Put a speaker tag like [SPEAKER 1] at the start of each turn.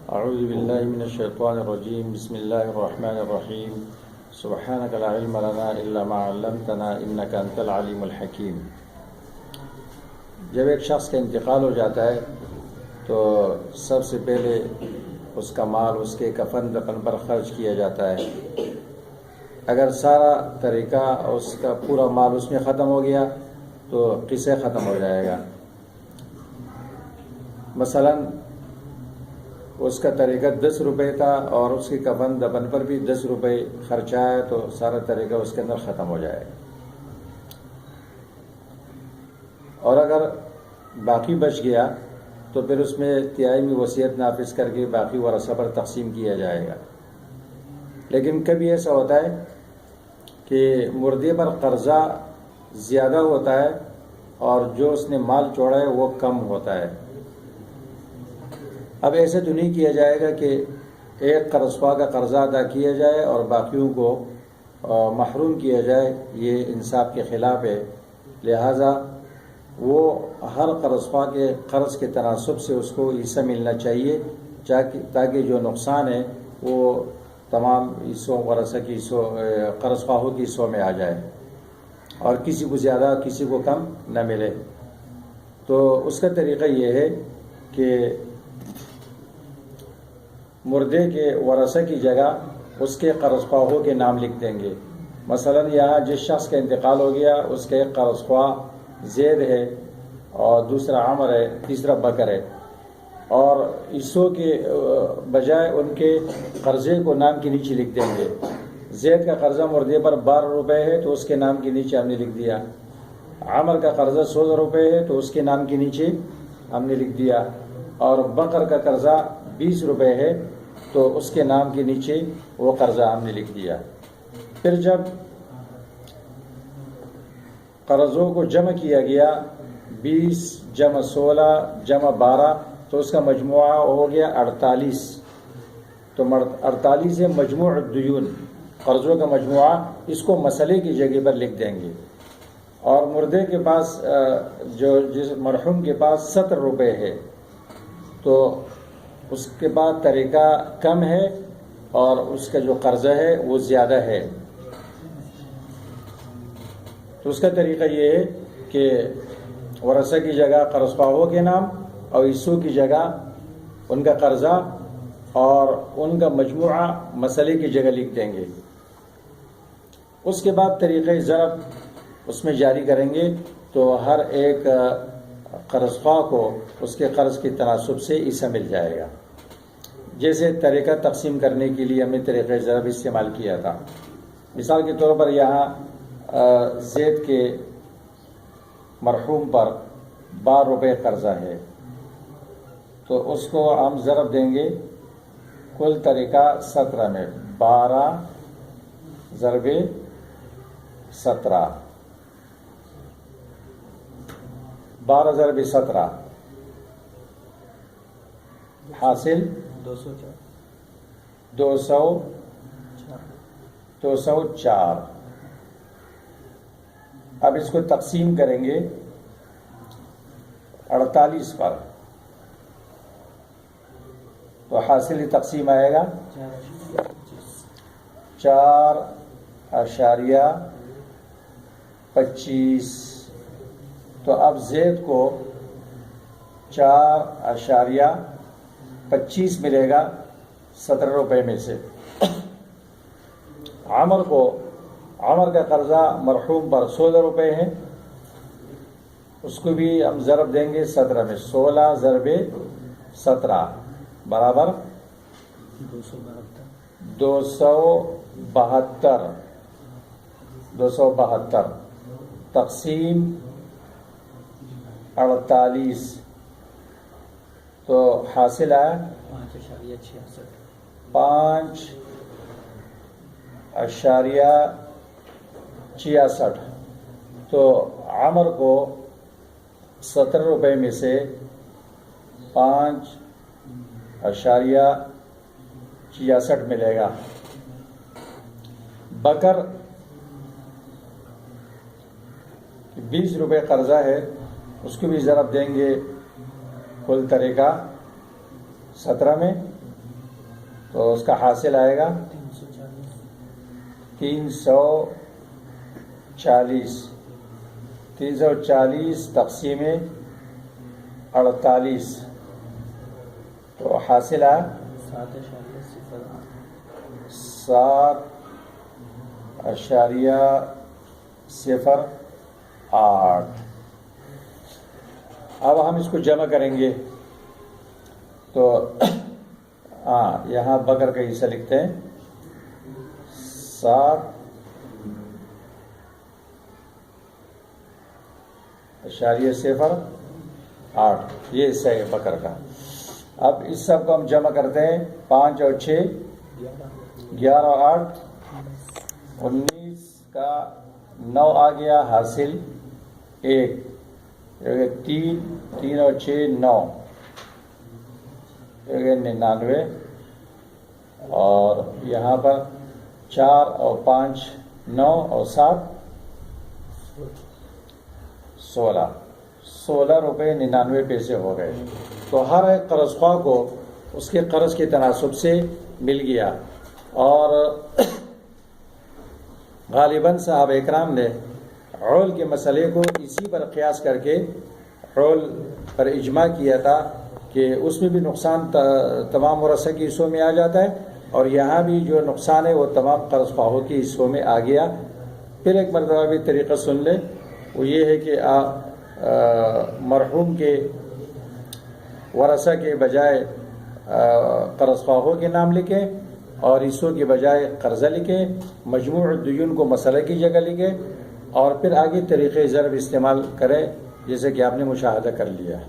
[SPEAKER 1] اعوذ باللہ من الشیطان الرجیم بسم اللہ الرحمن الرحیم سبحانک لا علم لنا الا ما علمتنا انک انت العلیم الحکیم۔ جب ایک شخص کا انتقال ہو جاتا ہے تو سب سے پہلے اس کا مال اس کے کفن دفن پر خرچ کیا جاتا ہے۔ اگر سارا طریقہ اس کا پورا مال اس میں ختم ہو گیا تو قصے ختم ہو جائے گا۔ مثلا اس کا طریقہ 10 روپے تھا اور اس کے کفن دفن پر بھی 10 روپے خرچہ ہے تو سارا طریقہ اس کے اندر ختم ہو جائے گا۔ اور اگر باقی بچ گیا تو پھر اس میں تہائی میں وصیت نافذ کر کے باقی ورثہ پر تقسیم کیا جائے گا۔ لیکن کبھی ایسا ہوتا ہے کہ مردے پر قرضہ زیادہ ہوتا ہے اور جو اس نے مال چھوڑا ہے وہ کم ہوتا ہے۔ اب ایسے تو نہیں کیا جائے گا کہ ایک قرض خواہ کا قرضہ ادا کیا جائے اور باقیوں کو محروم کیا جائے، یہ انصاف کے خلاف ہے۔ لہذا وہ ہر قرض خواہ کے قرض کے تناسب سے اس کو حصہ ملنا چاہیے تاکہ جو نقصان ہے وہ تمام حصوں ورثہ کی حصوں قرض خواہوں کی حصوں میں آ جائے اور کسی کو زیادہ کسی کو کم نہ ملے۔ تو اس کا طریقہ یہ ہے کہ مردے کے ورثہ کی جگہ اس کے قرض خواہوں کے نام لکھ دیں گے۔ مثلا یہاں جس شخص کا انتقال ہو گیا اس کا ایک قرض خواہ زید ہے اور دوسرا عمر ہے، تیسرا بکر ہے، اور حصوں کے بجائے ان کے قرضے کو نام کے نیچے لکھ دیں گے۔ زید کا قرضہ مردے پر 12 روپے ہے تو اس کے نام کے نیچے ہم نے لکھ دیا۔ عمر کا قرضہ 16 روپے ہے تو اس کے نام کے نیچے ہم نے لکھ دیا، اور بکر کا قرضہ 20 روپے ہے تو اس کے نام کے نیچے وہ قرضہ ہم نے لکھ دیا۔ پھر جب قرضوں کو جمع کیا گیا 20 جمع 16 جمع 12 تو اس کا مجموعہ ہو گیا 48۔ تو 48 ہے مجموع الدیون، قرضوں کا مجموعہ، اس کو مسئلے کی جگہ پر لکھ دیں گے۔ اور مردے کے پاس جس مرحوم کے پاس 70 روپے ہے تو اس کے بعد طریقہ کم ہے اور اس کا جو قرضہ ہے وہ زیادہ ہے، تو اس کا طریقہ یہ ہے کہ ورثہ کی جگہ قرض خواہوں کے نام اور حصوں کی جگہ ان کا قرضہ اور ان کا مجموعہ مسئلے کی جگہ لکھ دیں گے۔ اس کے بعد طریقہ ضرب اس میں جاری کریں گے تو ہر ایک قرض خواہ کو اس کے قرض کے تناسب سے حصہ مل جائے گا۔ جیسے طریقہ تقسیم کرنے کے لیے ہم نے طریقہ ضرب استعمال کیا تھا۔ مثال کے طور پر یہاں زید کے مرحوم پر 12 روپے قرضہ ہے تو اس کو ہم ضرب دیں گے کل طریقہ 17 میں، 12 ضرب 17، 12 ضرب 17 حاصل 204۔ اب اس کو تقسیم کریں گے 48 پر تو حاصل تقسیم آئے گا 4.25۔ تو اب زید کو 4.25 ملے گا 17 روپے میں سے۔ عمر کا قرضہ مرحوم پر 16 روپے ہے، اس کو بھی ہم ضرب دیں گے 17 میں، 16 ضرب 17 برابر 272 تقسیم 48 تو حاصل ہے 5.66۔ تو عمر کو 17 روپے میں سے 5.66 ملے گا۔ بکر 20 روپے قرضہ ہے، اس کو بھی ضرب دیں گے کل طریقہ 17 میں، تو اس کا حاصل آئے گا 340 تقسیم 48 تو حاصل آیا 7.08۔ اب ہم اس کو جمع کریں گے تو یہاں بکر کا حصہ لکھتے ہیں 7.08، یہ حصہ ہے بکر کا۔ اب اس سب کو ہم جمع کرتے ہیں، 5 اور 6 11 اور 8 19 کا 9 آ گیا، حاصل 1، 3 اور 6 9، 99، اور یہاں پر 4 اور 5 9 اور 7 16 روپے 99 پیسے ہو گئے۔ تو ہر ایک قرض خواہ کو اس کے قرض کے تناسب سے مل گیا، اور غالباً صحابہ اکرام نے عول کے مسئلے کو اسی پر قیاس کر کے عول پر اجماع کیا تھا کہ اس میں بھی نقصان تمام ورثہ کی حصوں میں آ جاتا ہے، اور یہاں بھی جو نقصان ہے وہ تمام قرض خواہوں کی حصوں میں آ گیا۔ پھر ایک مرتبہ بھی طریقہ سن لیں، وہ یہ ہے کہ مرحوم کے ورثہ کے بجائے قرض خواہوں کے نام لکھیں، اور حصوں کے بجائے قرضہ لکھیں، مجموع الدیون کو مسئلہ کی جگہ لکھیں، اور پھر آگے طریقہ ضرب استعمال کریں جیسے کہ آپ نے مشاہدہ کر لیا ہے۔